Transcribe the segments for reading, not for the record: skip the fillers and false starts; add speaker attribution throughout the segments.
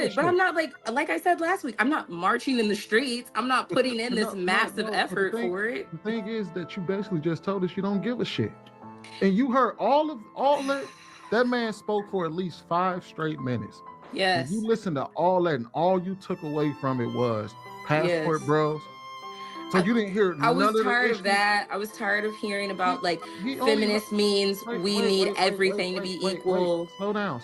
Speaker 1: it, but I'm not like I said last week, I'm not marching in the streets. I'm not putting in this massive effort for it.
Speaker 2: The thing is that you basically just told us you don't give a shit. And you heard all that man spoke for at least 5 straight minutes.
Speaker 1: Yes.
Speaker 2: And you listened to all that, and all you took away from it was passport bros. So you didn't hear none of the issues.
Speaker 1: I was tired of that. I was tired of hearing about feminist means we need everything to be equal.
Speaker 2: Slow down.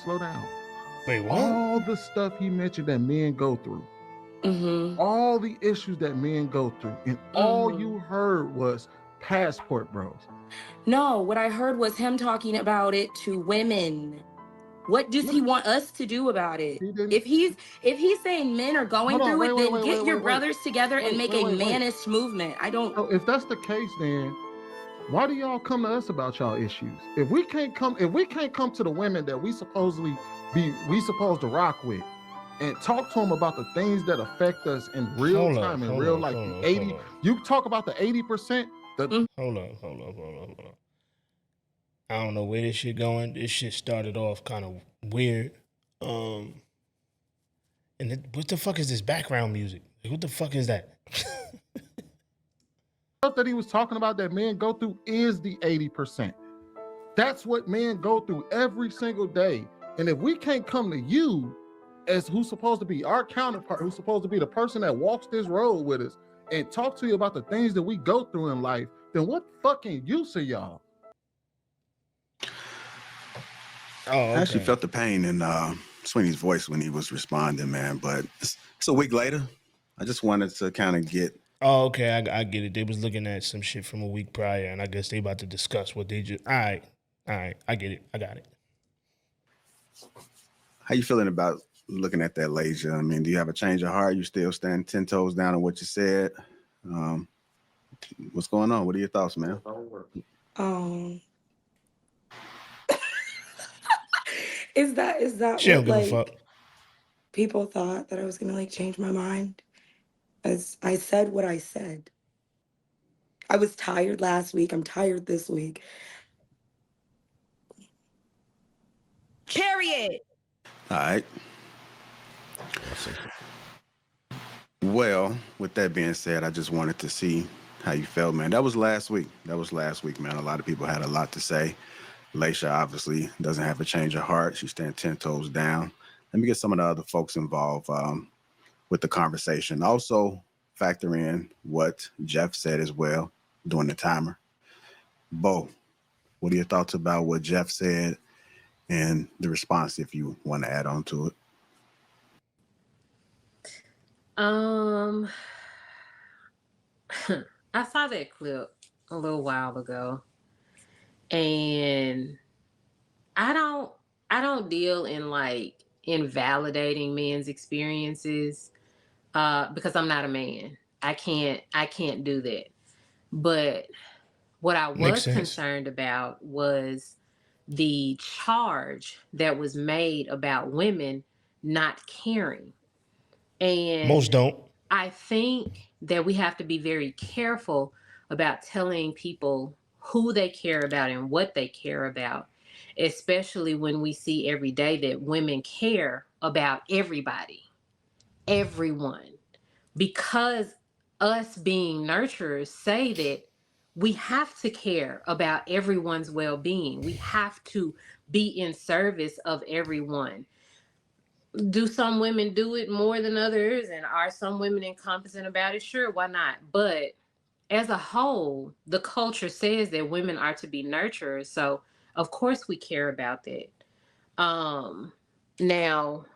Speaker 3: Wait, what?
Speaker 2: All the stuff he mentioned that men go through.
Speaker 1: Mm-hmm.
Speaker 2: All the issues that men go through. And all you heard was passport bros.
Speaker 1: No, what I heard was him talking about it to women. What does he want us to do about it? If he's saying men are going through it, then get your brothers together and make a managed movement. I don't.
Speaker 2: So if that's the case, then why do y'all come to us about y'all issues? If we can't come to the women that we supposed to rock with and talk to them about the things that affect us in real time, in real life, you talk about the 80%.
Speaker 3: Hold on. I don't know where this shit going. This shit started off kind of weird. And what the fuck is this background music? What the fuck is that?
Speaker 2: Stuff that he was talking about that men go through is the 80%. That's what men go through every single day. And if we can't come to you as who's supposed to be our counterpart, who's supposed to be the person that walks this road with us and talk to you about the things that we go through in life, then what fucking use are y'all?
Speaker 4: I actually felt the pain in Sweeney's voice when he was responding, man. But it's a week later. I just wanted to kind of get.
Speaker 3: Oh, okay. I get it. They was looking at some shit from a week prior, and I guess they about to discuss what they just. All right. I get it. I got it.
Speaker 4: How you feeling about looking at that, Lasia? I mean, do you have a change of heart? You still stand 10 toes down on what you said? What's going on? What are your thoughts, man?
Speaker 1: Is that
Speaker 3: she don't give a fuck.
Speaker 1: People thought that I was gonna change my mind? As I said what I said. I was tired last week. I'm tired this week.
Speaker 5: Period.
Speaker 4: All right. Well, with that being said, I just wanted to see how you felt, man. That was last week, man. A lot of people had a lot to say. Laisha obviously doesn't have a change of heart. She stands 10 toes down. Let me get some of the other folks involved with the conversation. Also factor in what Jeff said as well during the timer. Bo, what are your thoughts about what Jeff said and the response if you want to add on to it?
Speaker 6: I saw that clip a little while ago. And I don't deal in invalidating men's experiences because I'm not a man. I can't do that. But what I was concerned about was the charge that was made about women not caring. And
Speaker 3: most don't.
Speaker 6: I think that we have to be very careful about telling people who they care about and what they care about, especially when we see every day that women care about everyone. Because us being nurturers say that we have to care about everyone's well-being. We have to be in service of everyone. Do some women do it more than others? And are some women incompetent about it? Sure, why not? But as a whole, the culture says that women are to be nurturers. So, of course, we care about that. Now,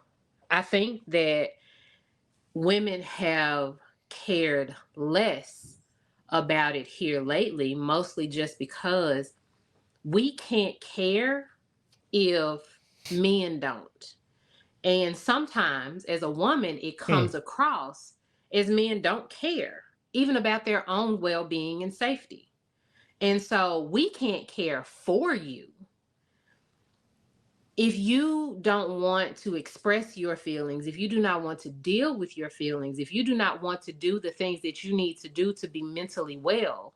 Speaker 6: I think that women have cared less about it here lately, mostly just because we can't care if men don't. And sometimes, as a woman, it comes across as men don't care, even about their own well-being and safety. And so we can't care for you. If you don't want to express your feelings, if you do not want to deal with your feelings, if you do not want to do the things that you need to do to be mentally well,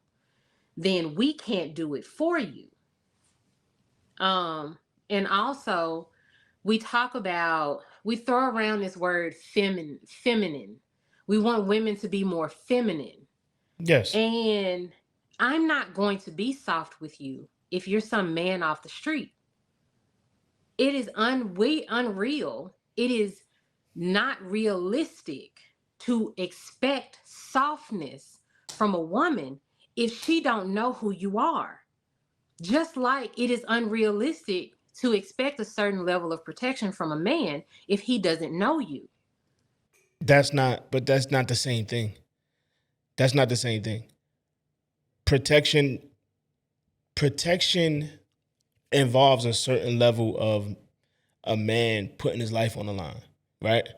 Speaker 6: then we can't do it for you. And also, we talk about We throw around this word feminine. We want women to be more feminine.
Speaker 3: Yes.
Speaker 6: And I'm not going to be soft with you if you're some man off the street. It is unreal. It is not realistic to expect softness from a woman if she don't know who you are. Just like it is unrealistic to expect a certain level of protection from a man if he doesn't know you.
Speaker 3: That's not the same thing. That's not the same thing. Protection involves a certain level of a man putting his life on the line, right?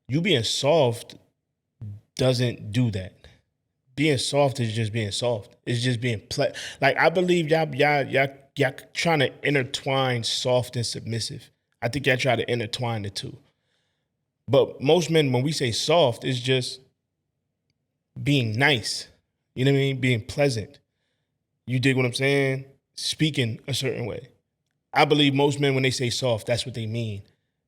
Speaker 3: You being soft doesn't do that. Being soft is just being soft. It's just being like I believe y'all trying to intertwine soft and submissive. I think y'all try to intertwine the two. But most men, when we say soft, it's just being nice. You know what I mean? Being pleasant. You dig what I'm saying? Speaking a certain way. I believe most men, when they say soft, that's what they mean.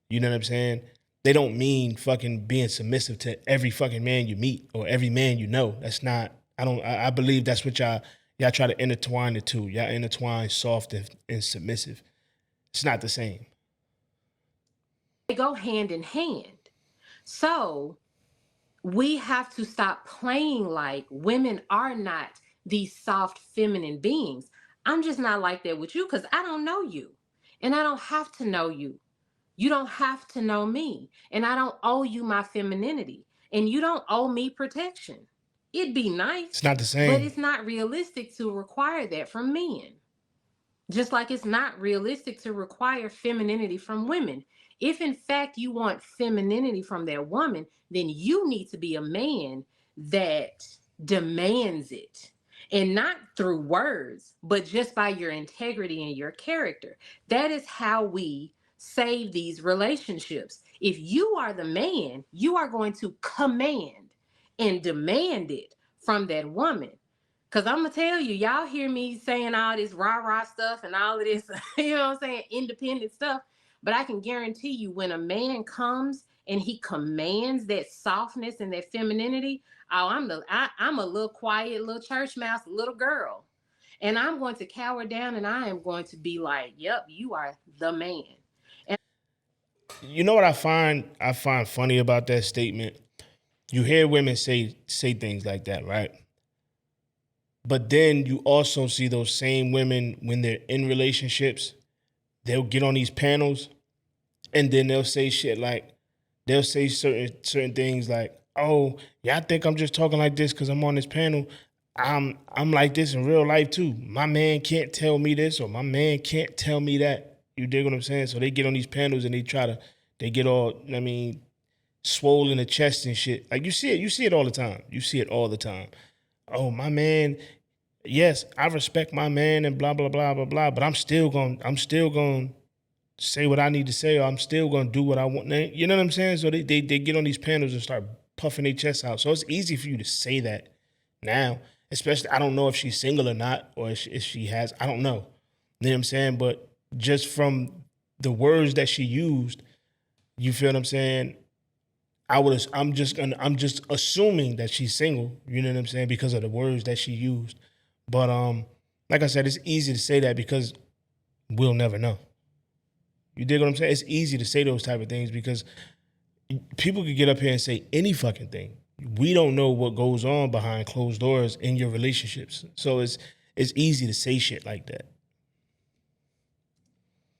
Speaker 3: You know what I'm saying? They don't mean fucking being submissive to every fucking man you meet or every man you know. That's not, I believe that's what y'all try to intertwine the two. Y'all intertwine soft and submissive. It's not the same.
Speaker 6: They go hand in hand. So we have to stop playing like women are not these soft feminine beings. I'm just not like that with you because I don't know you. And I don't have to know you. You don't have to know me. And I don't owe you my femininity. And you don't owe me protection. It'd be nice.
Speaker 3: It's not the same.
Speaker 6: But it's not realistic to require that from men. Just like it's not realistic to require femininity from women. If in fact you want femininity from that woman, then you need to be a man that demands it. And not through words, but just by your integrity and your character. That is how we save these relationships. If you are the man, you are going to command and demand it from that woman. Because I'm going to tell you, y'all hear me saying all this rah-rah stuff and all of this, you know what I'm saying, independent stuff. But I can guarantee you when a man comes and he commands that softness and that femininity, oh, I'm a little quiet, little church mouse, little girl. And I'm going to cower down and I am going to be like, yep, you are the man. And
Speaker 3: you know what I find funny about that statement? You hear women say things like that, right? But then you also see those same women when they're in relationships, they'll get on these panels and then they'll say shit like, they'll say certain things like, oh, yeah, I think I'm just talking like this because I'm on this panel. I'm like this in real life too. My man can't tell me this or my man can't tell me that. You dig what I'm saying? So they get on these panels and they get all, I mean, swollen in the chest and shit. Like you see it all the time. You see it all the time. Oh, my man, yes, I respect my man and blah, blah, blah, blah, blah, but I'm still going to say what I need to say, or I'm still going to do what I want. You know what I'm saying? So they get on these panels and start puffing their chests out. So it's easy for you to say that now, especially, I don't know if she's single or not, or if she has, I don't know. You know what I'm saying? But just from the words that she used, you feel what I'm saying? I'm just assuming that she's single, you know what I'm saying, because of the words that she used. But like I said, it's easy to say that because we'll never know. You dig what I'm saying? It's easy to say those type of things because people could get up here and say any fucking thing. We don't know what goes on behind closed doors in your relationships. So it's easy to say shit like that.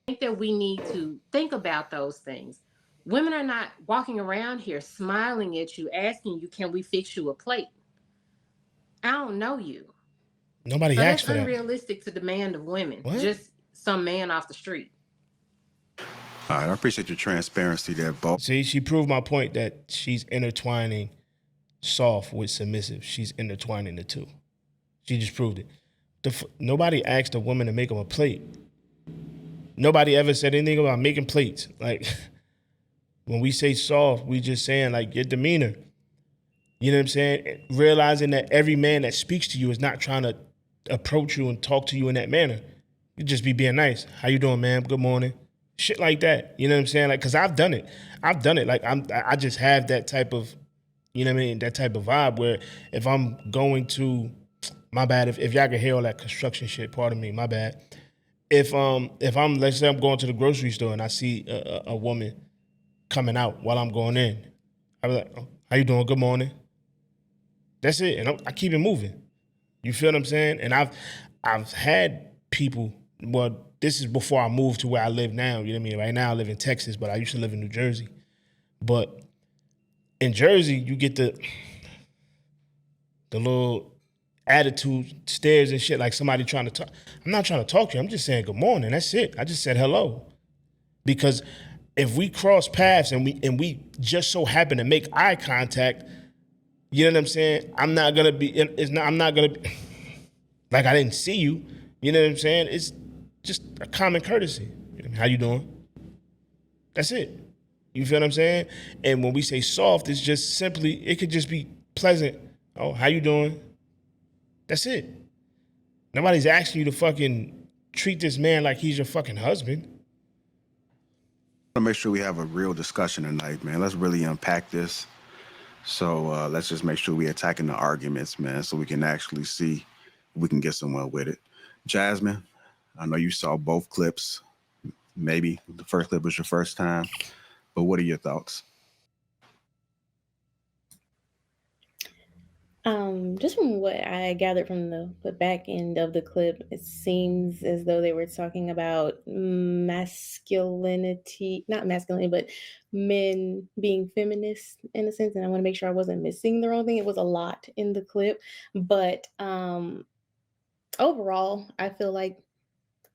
Speaker 6: I think that we need to think about those things. Women are not walking around here smiling at you, asking you, can we fix you a plate? I don't know you.
Speaker 3: Nobody
Speaker 6: so
Speaker 3: asked for that.
Speaker 6: That's unrealistic to demand of women.
Speaker 3: What?
Speaker 6: Just some man off the street.
Speaker 4: All right, I appreciate your transparency there, Bo.
Speaker 3: See, she proved my point that she's intertwining soft with submissive. She's intertwining the two. She just proved it. Nobody asked a woman to make them a plate. Nobody ever said anything about making plates. Like, when we say soft, we just saying like your demeanor. You know what I'm saying? Realizing that every man that speaks to you is not trying to approach you and talk to you in that manner. You just be being nice. How you doing, man? Good morning. Shit like that. You know what I'm saying? Like, cause I've done it. Like I just have that type of, you know what I mean? That type of vibe where if I'm going to, my bad, if y'all can hear all that construction shit, pardon me, my bad. If I'm, let's say I'm going to the grocery store and I see a woman coming out while I'm going in, I be like, oh, how you doing? Good morning. That's it. And I keep it moving. You feel what I'm saying? And I've had people, well, this is before I moved to where I live now. You know what I mean? Right now I live in Texas, but I used to live in New Jersey. But in Jersey, you get the little attitude stares and shit like somebody trying to talk. I'm not trying to talk to you. I'm just saying good morning. That's it. I just said hello. Because if we cross paths and we just so happen to make eye contact, you know what I'm saying? I'm not gonna be like I didn't see you. You know what I'm saying? It's just a common courtesy. How you doing? That's it. You feel what I'm saying? And when we say soft, it's just simply, it could just be pleasant. Oh, how you doing? That's it. Nobody's asking you to fucking treat this man like he's your fucking husband.
Speaker 4: I want to make sure we have a real discussion tonight, man. Let's really unpack this. So let's just make sure we're attacking the arguments, man, so we can actually see if we can get somewhere with it. Jasmine, I know you saw both clips. Maybe the first clip was your first time, but what are your thoughts?
Speaker 5: Just from what I gathered from the back end of the clip, it seems as though they were talking about masculinity, not masculinity, but men being feminist in a sense. And I want to make sure I wasn't missing the wrong thing. It was a lot in the clip, but overall, I feel like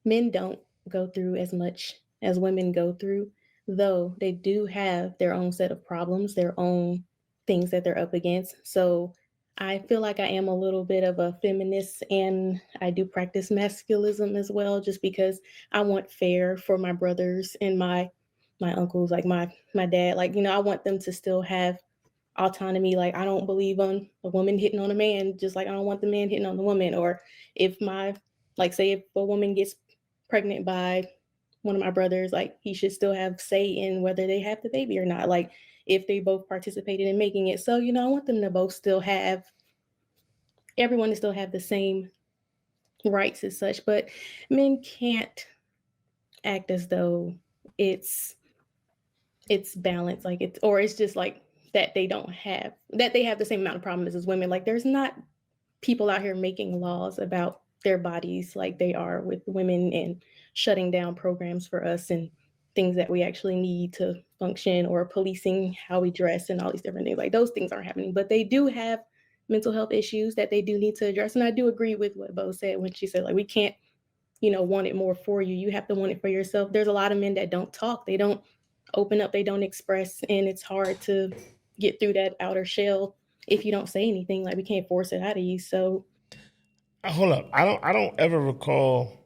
Speaker 5: men don't go through as much as women go through, though they do have their own set of problems, their own things that they're up against. So I feel like I am a little bit of a feminist, and I do practice masculism as well, just because I want fair for my brothers and my uncles, like my dad. Like, you know, I want them to still have autonomy. Like, I don't believe on a woman hitting on a man, just like I don't want the man hitting on the woman. Or if like, say if a woman gets pregnant by one of my brothers, like, he should still have say in whether they have the baby or not. Like, if they both participated in making it. So, you know, I want them to both still have, everyone to still have the same rights as such. But men can't act as though it's balanced, like it's, or it's just like that they have the same amount of problems as women. Like, there's not people out here making laws about their bodies like they are with women, and shutting down programs for us and things that we actually need to function, or policing how we dress and all these different things. Like, those things aren't happening, but they do have mental health issues that they do need to address. And I do agree with what Bo said when she said, like, we can't, you know, want it more for you. You have to want it for yourself. There's a lot of men that don't talk. They don't open up. They don't express. And it's hard to get through that outer shell if you don't say anything. Like, we can't force it out of you. So
Speaker 3: Hold up. I don't ever recall.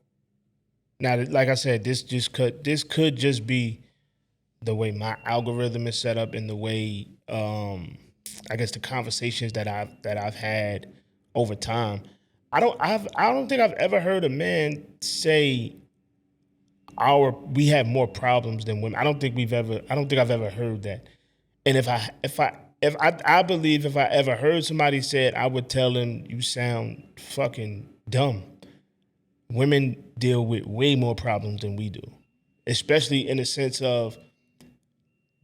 Speaker 3: Now, like I said, this could just be the way my algorithm is set up and the way I guess the conversations that I've had over time. I don't think I've ever heard a man say we have more problems than women. I don't think I've ever heard that. And if I believe if I ever heard somebody say it, I would tell them, you sound fucking dumb. Women deal with way more problems than we do, especially in the sense of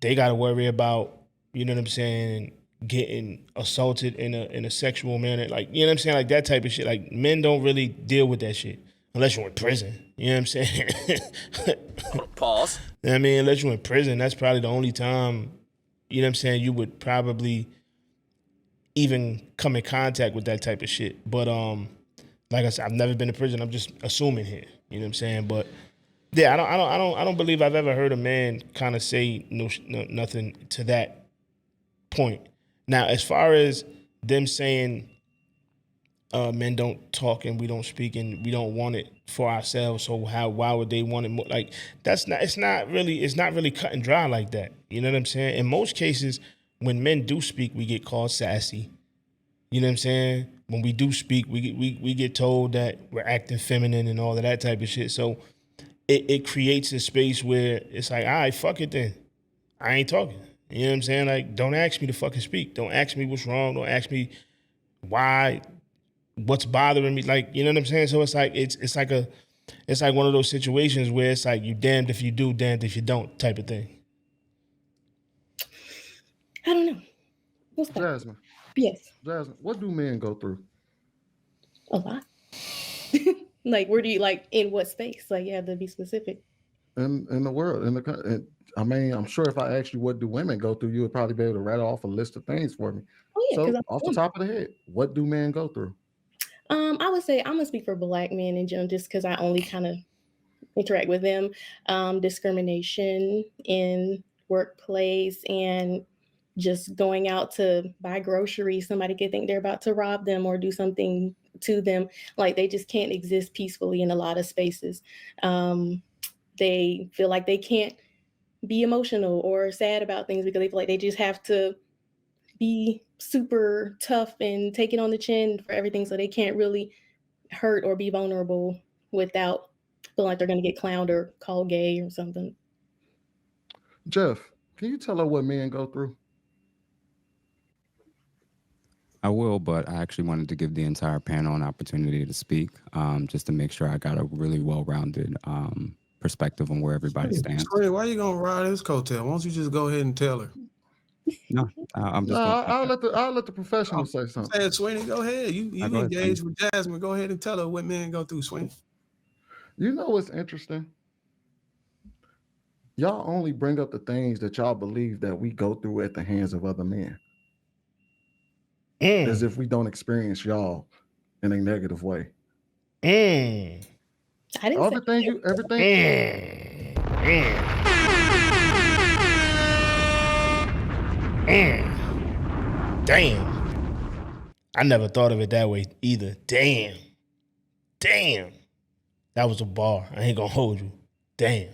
Speaker 3: they got to worry about, you know what I'm saying, getting assaulted in a sexual manner, like, you know what I'm saying, like that type of shit. Like, men don't really deal with that shit unless you're in prison. You know what I'm saying?
Speaker 7: Pause.
Speaker 3: I mean, unless you're in prison, that's probably the only time, you know what I'm saying, you would probably even come in contact with that type of shit. But like I said, I've never been to prison. I'm just assuming here. You know what I'm saying? But yeah, I don't believe I've ever heard a man kind of say nothing to that point. Now, as far as them saying men don't talk and we don't speak and we don't want it for ourselves, so why would they want it more? Like, it's not really cut and dry like that. You know what I'm saying? In most cases, when men do speak, we get called sassy. You know what I'm saying? When we do speak, we get told that we're acting feminine and all of that type of shit. So it creates a space where it's like, all right, fuck it then. I ain't talking. You know what I'm saying? Like, don't ask me to fucking speak. Don't ask me what's wrong. Don't ask me why, what's bothering me. Like, you know what I'm saying? So it's like it's like one of those situations where it's like you damned if you do, damned if you don't type of thing.
Speaker 5: I don't know. What's that?
Speaker 2: Jasmine.
Speaker 5: Yes.
Speaker 2: Jasmine, what do men go through?
Speaker 5: A lot. Like, where do you, like, in what space? Like, you have to be specific.
Speaker 2: In the world, I mean, I'm sure if I asked you what do women go through, you would probably be able to rattle off a list of things for me.
Speaker 5: Oh yeah,
Speaker 2: So off the top of the head, what do men go through?
Speaker 5: I would say I'm gonna speak for Black men in general, just because I only kind of interact with them. Discrimination in workplace and just going out to buy groceries. Somebody could think they're about to rob them or do something to them. Like, they just can't exist peacefully in a lot of spaces. They feel like they can't be emotional or sad about things because they feel like they just have to be super tough and take it on the chin for everything, so they can't really hurt or be vulnerable without feeling like they're going to get clowned or called gay or something.
Speaker 2: Jeff, can you tell her what men go through?
Speaker 8: I will, but I actually wanted to give the entire panel an opportunity to speak, just to make sure I got a really well-rounded perspective on where everybody stands.
Speaker 9: Why are you gonna ride his coattail? Why don't you just go ahead and tell her?
Speaker 8: No, I'm just.
Speaker 2: I'll let the professional say something.
Speaker 9: Say, Sweeney, go ahead. You engage with Jasmine. Go ahead and tell her what men go through, Sweeney.
Speaker 2: You know what's interesting? Y'all only bring up the things that y'all believe that we go through at the hands of other men. As if we don't experience y'all in a negative way.
Speaker 5: I didn't
Speaker 2: everything.
Speaker 3: Damn. I never thought of it that way either. Damn. That was a bar. I ain't gonna hold you. Damn.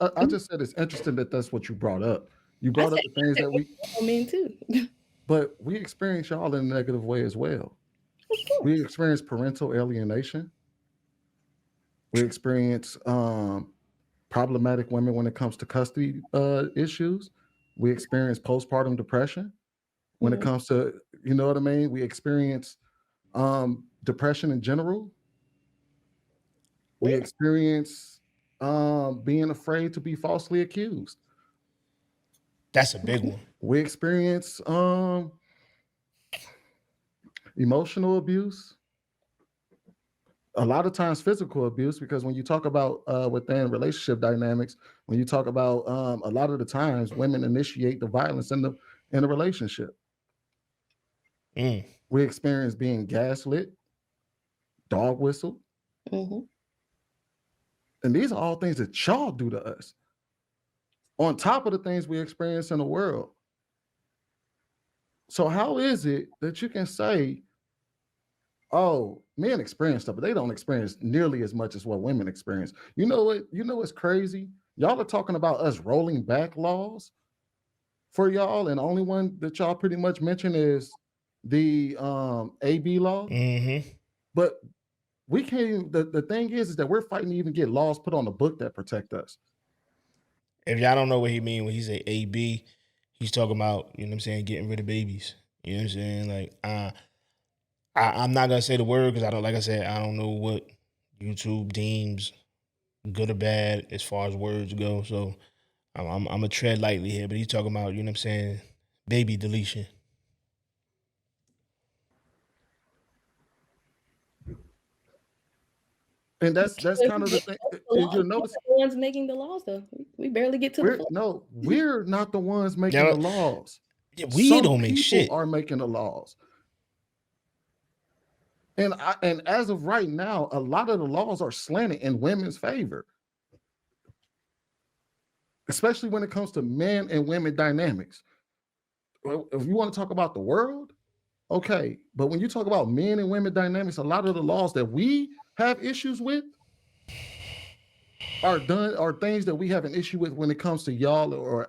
Speaker 2: I just said it's interesting that that's what you brought up. You brought up the things that we
Speaker 5: men too.
Speaker 2: But we experience y'all in a negative way as well. We experience parental alienation. We experience problematic women when it comes to custody issues. We experience postpartum depression when it comes to, you know what I mean? We experience depression in general. We experience being afraid to be falsely accused.
Speaker 3: That's a big one.
Speaker 2: We experience emotional abuse. A lot of times physical abuse, because when you talk about within relationship dynamics, when you talk about a lot of the times women initiate the violence in the relationship. We experience being gaslit, dog whistled. And these are all things that y'all do to us. On top of the things we experience in the world. So how is it that you can say, oh, men experience stuff, but they don't experience nearly as much as what women experience? You know what? You know what's crazy? Y'all are talking about us rolling back laws for y'all, and the only one that y'all pretty much mention is the AB law. But we can't even, the thing is that we're fighting to even get laws put on the book that protect us.
Speaker 3: If y'all don't know what he mean when he say AB, he's talking about, you know what I'm saying, getting rid of babies. You know what I'm saying? Like, I'm not gonna say the word because I don't, like I said, I don't know what YouTube deems good or bad as far as words go. So I'm gonna tread lightly here, but he's talking about, you know what I'm saying, baby deletion.
Speaker 2: And that's kind of the thing. You notice
Speaker 5: the ones making the laws, though. We barely get to the floor.
Speaker 2: No, we're not the ones making the laws.
Speaker 3: Yeah, we don't make shit.
Speaker 2: People are making the laws. And as of right now, a lot of the laws are slanted in women's favor. Especially when it comes to men and women dynamics. If you want to talk about the world, okay. But when you talk about men and women dynamics, a lot of the laws that we have issues with are things that we have an issue with when it comes to y'all or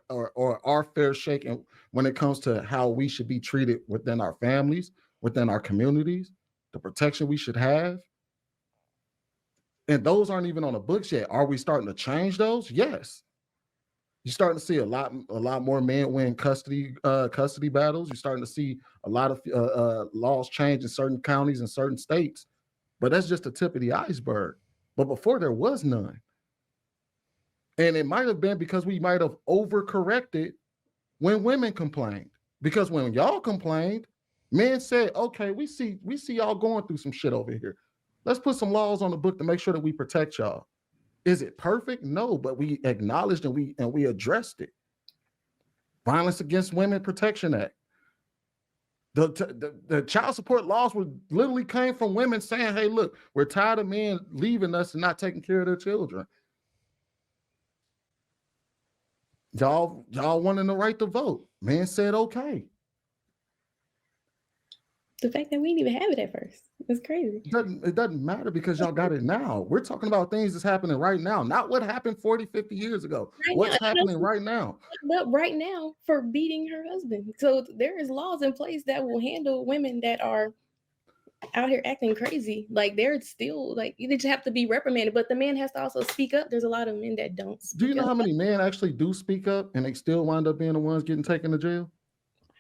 Speaker 2: our fair shake, and when it comes to how we should be treated within our families, within our communities, the protection we should have. And those aren't even on the books yet. Are we starting to change those? Yes. You're starting to see a lot more men win custody battles. You're starting to see a lot of laws change in certain counties and certain states. But that's just the tip of the iceberg. But before there was none. And it might have been because we might have overcorrected when women complained. Because when y'all complained, men said, okay, we see y'all going through some shit over here. Let's put some laws on the book to make sure that we protect y'all. Is it perfect? No, but we acknowledged and we addressed it. Violence Against Women Protection Act. The child support laws literally came from women saying, hey, look, we're tired of men leaving us and not taking care of their children. Y'all wanting the right to vote. Men said, okay.
Speaker 5: The fact that we didn't even have it at first is crazy.
Speaker 2: It doesn't matter because y'all got it now. We're talking about things that's happening right now, not what happened 40, 50 years ago. Right What's now, happening right now?
Speaker 5: But right now for beating her husband. So there is laws in place that will handle women that are out here acting crazy. Like they're still like, you just have to be reprimanded, but the man has to also speak up. There's a lot of men that don't speak up.
Speaker 2: Do you know how many men actually do speak up and they still wind up being the ones getting taken to jail?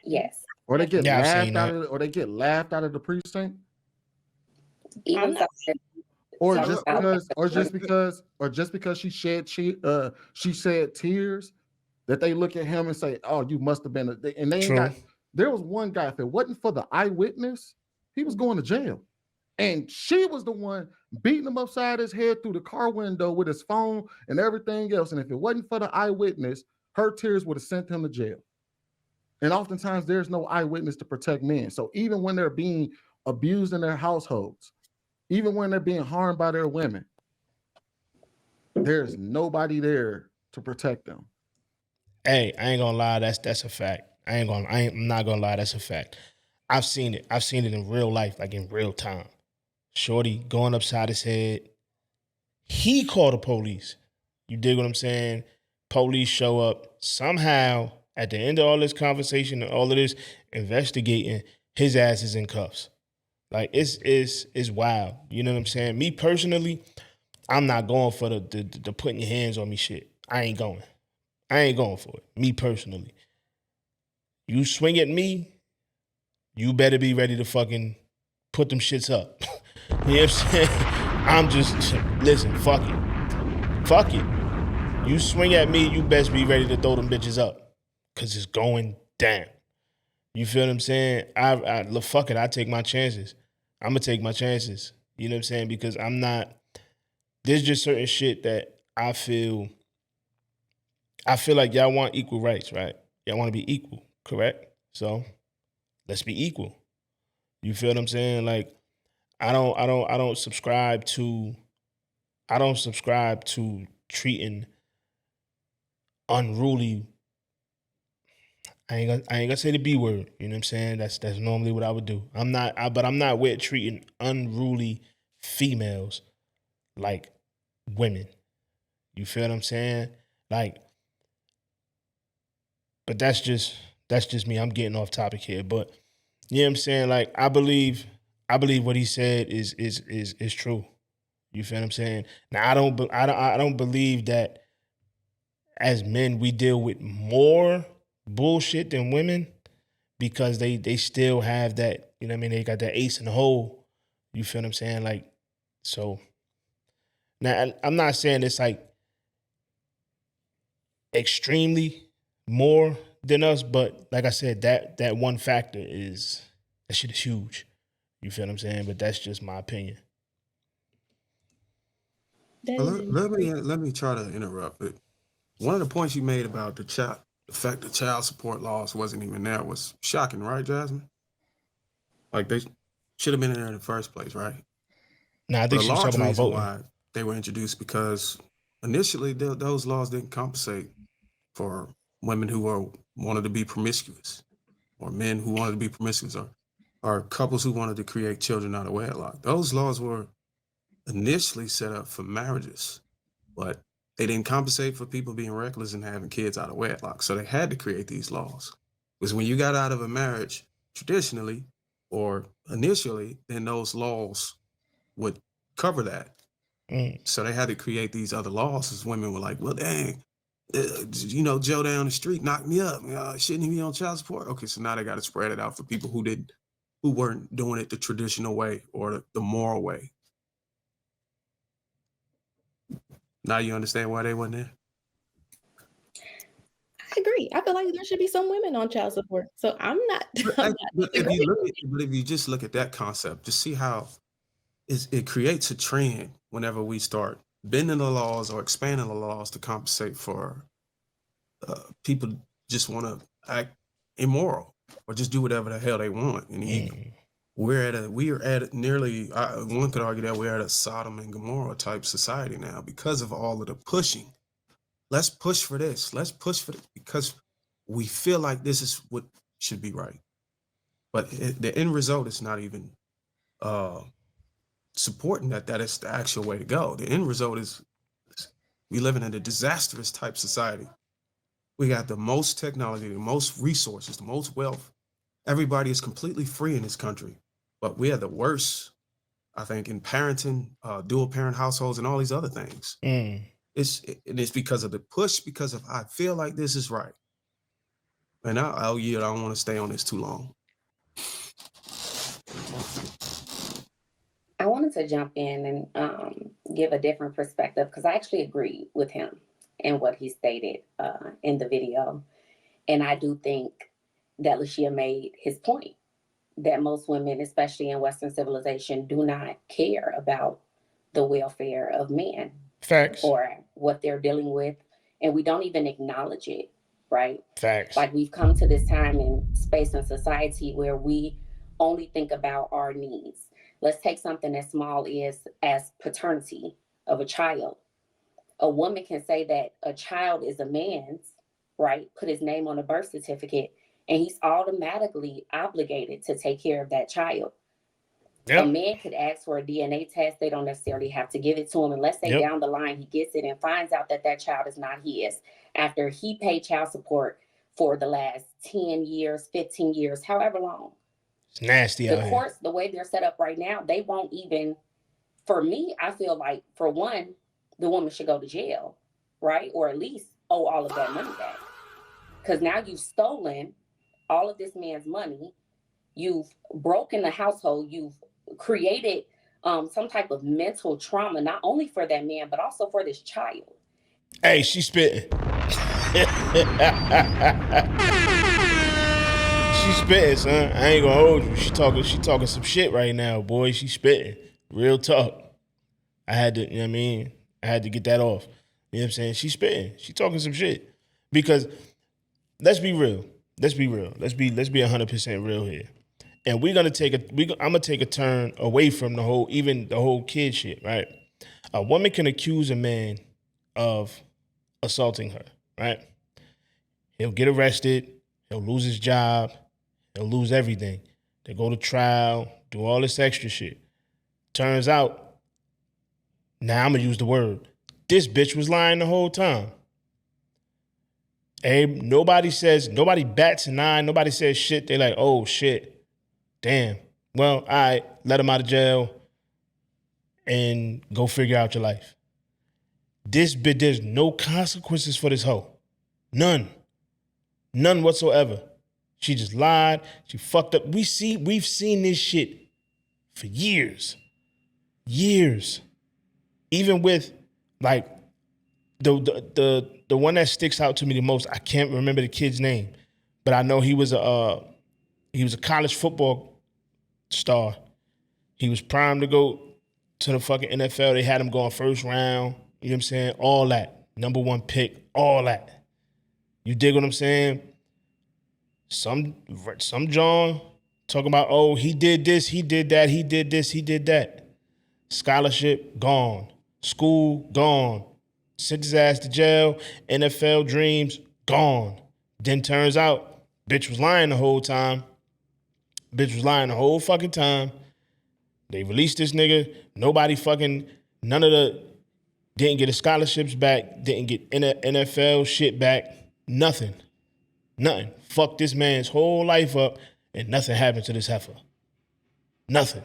Speaker 1: Yes.
Speaker 2: Or they get laughed out of, or they get laughed out of the precinct.
Speaker 1: Even
Speaker 2: or just because she said tears, that they look at him and say, "Oh, you must have been." And they ain't got. There was one guy. If it wasn't for the eyewitness, he was going to jail, and she was the one beating him upside his head through the car window with his phone and everything else. And if it wasn't for the eyewitness, her tears would have sent him to jail. And oftentimes there's no eyewitness to protect men. So even when they're being abused in their households, even when they're being harmed by their women, there's nobody there to protect them.
Speaker 3: Hey, I ain't gonna lie, that's a fact. I'm not gonna lie, that's a fact. I've seen it. I've seen it in real life, like in real time. Shorty going upside his head. He called the police. You dig what I'm saying? Police show up. Somehow, at the end of all this conversation and all of this investigating, his ass is in cuffs. Like it's wild. You know what I'm saying? Me personally, I'm not going for the putting your hands on me shit. I ain't going for it. Me personally. You swing at me, you better be ready to fucking put them shits up. You know what I'm saying? I'm just, listen, fuck it. Fuck it. You swing at me, you best be ready to throw them bitches up. Cause it's going down. You feel what I'm saying? Fuck it, I take my chances. I'm gonna take my chances. You know what I'm saying? Because there's just certain shit that I feel like y'all want equal rights, right? Y'all want to be equal, correct? So let's be equal. You feel what I'm saying? Like, I don't subscribe to treating unruly. I ain't gonna say the B word. You know what I'm saying? That's normally what I would do. But I'm not with treating unruly females like women. You feel what I'm saying? Like, but that's just me. I'm getting off topic here, but you know what I'm saying? Like, I believe what he said is true. You feel what I'm saying? Now, I don't believe that as men we deal with more bullshit than women because they still have that, you know what I mean? They got that ace in the hole. You feel what I'm saying? Like, so now I'm not saying it's like extremely more than us, but like I said, that one factor that shit is huge. You feel what I'm saying? But that's just my opinion.
Speaker 9: Let me try to interrupt it. One of the points you made about the fact that child support laws wasn't even there was shocking, right, Jasmine? Like they should have been in there in the first place, right?
Speaker 3: Nah, I think she was talking about voting.
Speaker 9: Why they were introduced because initially those laws didn't compensate for women who wanted to be promiscuous, or men who wanted to be promiscuous, or couples who wanted to create children out of wedlock. Those laws were initially set up for marriages, but they didn't compensate for people being reckless and having kids out of wedlock. So they had to create these laws. Because when you got out of a marriage, traditionally or initially, then those laws would cover that. So they had to create these other laws as women were like, well, dang, Joe down the street knocked me up. Shouldn't he be on child support? Okay, so now they got to spread it out for people who weren't doing it the traditional way or the moral way. Now you understand why they weren't there?
Speaker 5: I agree. I feel like there should be some women on child support. So I'm not.
Speaker 9: But if you just look at that concept, just see how it creates a trend whenever we start bending the laws or expanding the laws to compensate for people just want to act immoral or just do whatever the hell they want. And we are at nearly, one could argue that we're at a Sodom and Gomorrah type society now because of all of the pushing. Let's push for this. Let's push for it because we feel like this is what should be right. But the end result is not even supporting that is the actual way to go. The end result is we living in a disastrous type society. We got the most technology, the most resources, the most wealth. Everybody is completely free in this country, but we are the worst, I think, in parenting, dual parent households and all these other things. It's because of the push, because of I feel like this is right. And I'll yield. I don't want to stay on this too long.
Speaker 1: I wanted to jump in and give a different perspective because I actually agree with him and what he stated in the video. And I do think that Lashia made his point that most women, especially in Western civilization, do not care about the welfare of men.
Speaker 3: Facts.
Speaker 1: Or what they're dealing with. And we don't even acknowledge it, right?
Speaker 3: Facts.
Speaker 1: Like we've come to this time in space and society where we only think about our needs. Let's take something as small as paternity of a child. A woman can say that a child is a man's, right? Put his name on a birth certificate, and he's automatically obligated to take care of that child. Yep. A man could ask for a DNA test. They don't necessarily have to give it to him. And let's say down the line he gets it and finds out that child is not his after he paid child support for the last 10 years, 15 years, however long.
Speaker 3: It's nasty out here.
Speaker 1: The courts, the way they're set up right now, they won't even, for me, I feel like, for one, the woman should go to jail, right? Or at least owe all of that money back. Because now you've stolen all of this man's money. You've broken the household. You've created some type of mental trauma, not only for that man, but also for this child.
Speaker 3: Hey, she's spitting. She's spitting, son. I ain't gonna hold you. She talking some shit right now, boy. She spitting. Real talk. I had to, you know what I mean? I had to get that off. You know what I'm saying? She's spitting. She talking some shit. Because let's be real. Let's be 100% real here. And I'm gonna take a turn away from the whole kid shit, right? A woman can accuse a man of assaulting her, right? He'll get arrested, he'll lose his job, he'll lose everything. They go to trial, do all this extra shit. Turns out, now I'm gonna use the word, this bitch was lying the whole time. And nobody bats an eye, nobody says shit. They like, oh shit, damn. Well, all right, let him out of jail and go figure out your life. This bitch, there's no consequences for this hoe. None whatsoever. She just lied. She fucked up. We've seen this shit for years. Even with like the one that sticks out to me the most, I can't remember the kid's name, but I know he was a college football star. He was primed to go to the fucking NFL. They had him going first round. You know what I'm saying? All that. Number 1 pick. All that. You dig what I'm saying? Some John talking about, oh, he did this, he did that, he did this, he did that. Scholarship, gone. School, gone. Sent his ass to jail. NFL dreams, gone. Then turns out, bitch was lying the whole time. Bitch was lying the whole fucking time. They released this nigga. Didn't get his scholarships back, didn't get NFL shit back, nothing. Fucked this man's whole life up, and nothing happened to this heifer. Nothing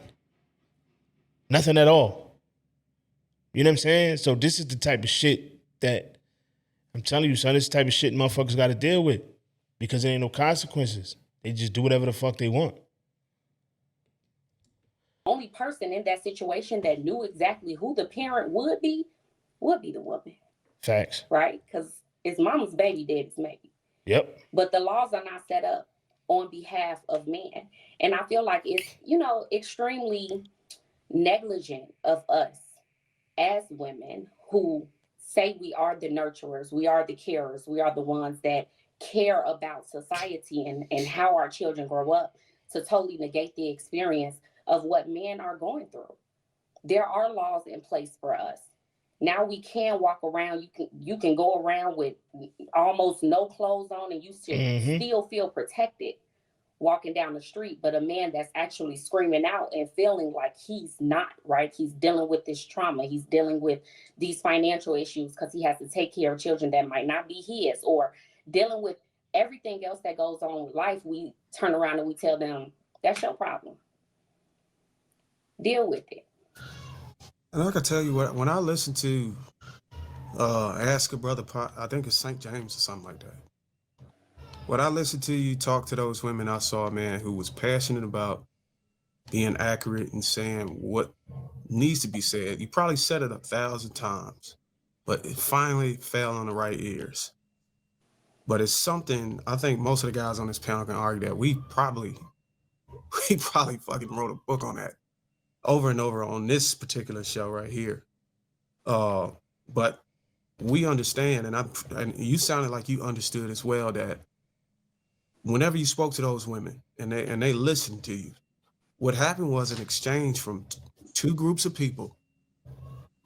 Speaker 3: at all. You know what I'm saying? So this is the type of shit that I'm telling you, son, this is the type of shit motherfuckers got to deal with because there ain't no consequences. They just do whatever the fuck they want.
Speaker 1: Only person in that situation that knew exactly who the parent would be the woman.
Speaker 3: Facts.
Speaker 1: Right? Because it's mama's baby, daddy's baby.
Speaker 3: Yep.
Speaker 1: But the laws are not set up on behalf of men. And I feel like it's, extremely negligent of us as women who say we are the nurturers, we are the carers, we are the ones that care about society and how our children grow up, to totally negate the experience of what men are going through. There are laws in place for us. Now we can walk around, you can go around with almost no clothes on and you should still feel protected walking down the street. But a man that's actually screaming out and feeling like he's not, right? He's dealing with this trauma. He's dealing with these financial issues because he has to take care of children that might not be his, or dealing with everything else that goes on with life. We turn around and we tell them, that's your problem. Deal with it.
Speaker 9: And I can tell you what, when I listen to Ask a Brother, I think it's St. James or something like that. When I listened to you talk to those women, I saw a man who was passionate about being accurate and saying what needs to be said. You probably said it 1,000 times, but it finally fell on the right ears. But it's something, I think most of the guys on this panel can argue that we probably fucking wrote a book on that over and over on this particular show right here. But we understand, and you sounded like you understood as well, that whenever you spoke to those women and they listened to you, what happened was an exchange from two groups of people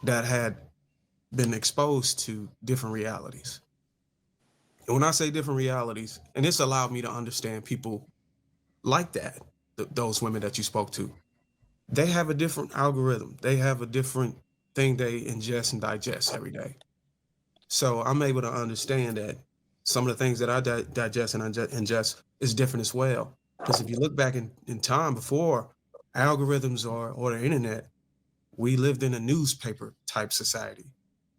Speaker 9: that had been exposed to different realities. And when I say different realities, and this allowed me to understand people like that, those women that you spoke to, they have a different algorithm. They have a different thing they ingest and digest every day. So I'm able to understand that some of the things that I digest and ingest is different as well. Because if you look back in time before algorithms or the internet, we lived in a newspaper type society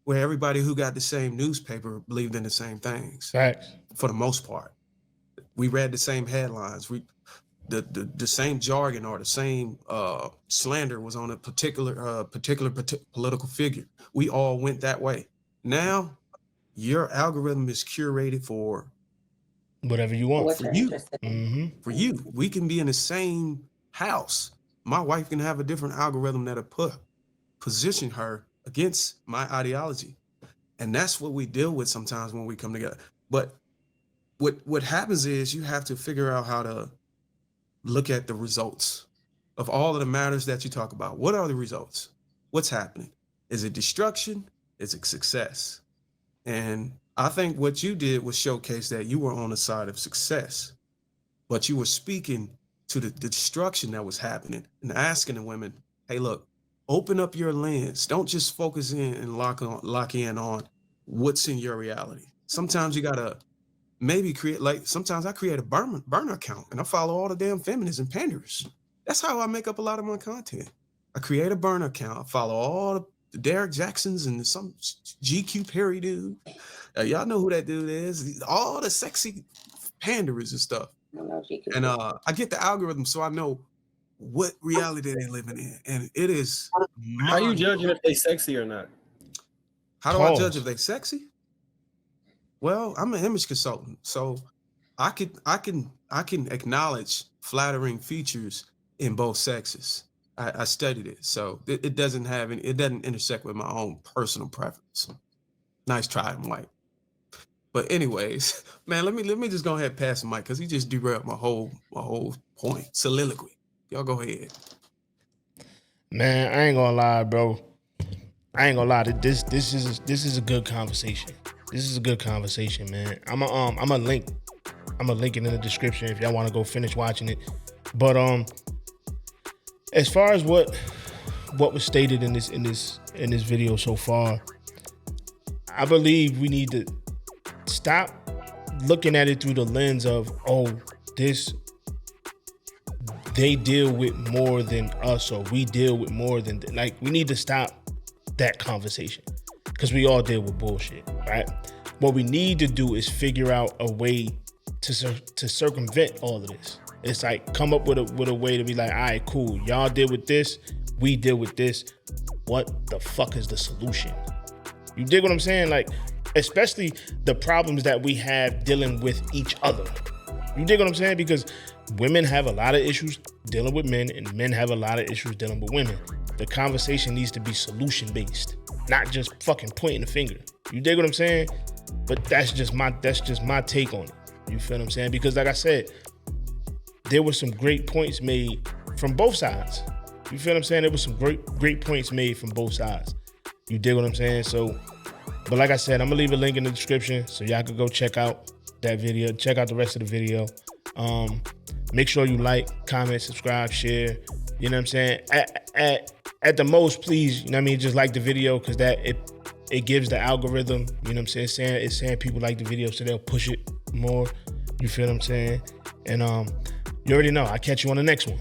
Speaker 9: where everybody who got the same newspaper believed in the same things.
Speaker 3: Facts.
Speaker 9: For the most part. We read the same headlines. The same jargon or the same slander was on a particular political figure. We all went that way. Now, your algorithm is curated for
Speaker 3: whatever you want.
Speaker 9: For you. For you. We can be in the same house. My wife can have a different algorithm that'll position her against my ideology. And that's what we deal with sometimes when we come together. But what happens is you have to figure out how to look at the results of all of the matters that you talk about. What are the results? What's happening? Is it destruction? Is it success? And I think what you did was showcase that you were on the side of success, but you were speaking to the destruction that was happening and asking the women, hey, look, open up your lens. Don't just focus in and lock in on what's in your reality. Sometimes you gotta maybe sometimes I create a burner account and I follow all the damn feminists and panders. That's how I make up a lot of my content. I create a burner account. I follow all the Derek Jacksons and some GQ Perry dude. Y'all know who that dude is. All the sexy panderers and stuff. And I get the algorithm so I know what reality they're living in. And it is...
Speaker 10: How you judging if they sexy or not?
Speaker 9: How do I judge if they sexy? Well, I'm an image consultant, so I can acknowledge flattering features in both sexes. I studied it, so it doesn't intersect with my own personal preference. Nice try, Mike. But anyways, man, let me just go ahead and pass the mic because he just derailed my whole point. Soliloquy. Y'all go ahead.
Speaker 3: Man, I ain't gonna lie, bro. I ain't gonna lie. This is a good conversation. This is a good conversation, man. I'm a link it in the description if y'all want to go finish watching it. But as far as what was stated in this video so far, I believe we need to stop looking at it through the lens of, they deal with more than us, or we deal with more than, we need to stop that conversation because we all deal with bullshit, right? What we need to do is figure out a way to circumvent all of this. It's like come up with a way to be like, all right, cool. Y'all deal with this, we deal with this. What the fuck is the solution? You dig what I'm saying? Like, especially the problems that we have dealing with each other. You dig what I'm saying? Because women have a lot of issues dealing with men, and men have a lot of issues dealing with women. The conversation needs to be solution-based, not just fucking pointing the finger. You dig what I'm saying? But that's just my take on it. You feel what I'm saying? Because like I said, there were some great points made from both sides. You feel what I'm saying? There were some great points made from both sides. You dig what I'm saying? So, but like I said, I'm gonna leave a link in the description so y'all can go check out that video, check out the rest of the video. Make sure you like, comment, subscribe, share. You know what I'm saying? At the most, please, you know what I mean, just like the video because that it gives the algorithm, you know what I'm saying? It's saying people like the video so they'll push it more. You feel what I'm saying? And you already know, I'll catch you on the next one.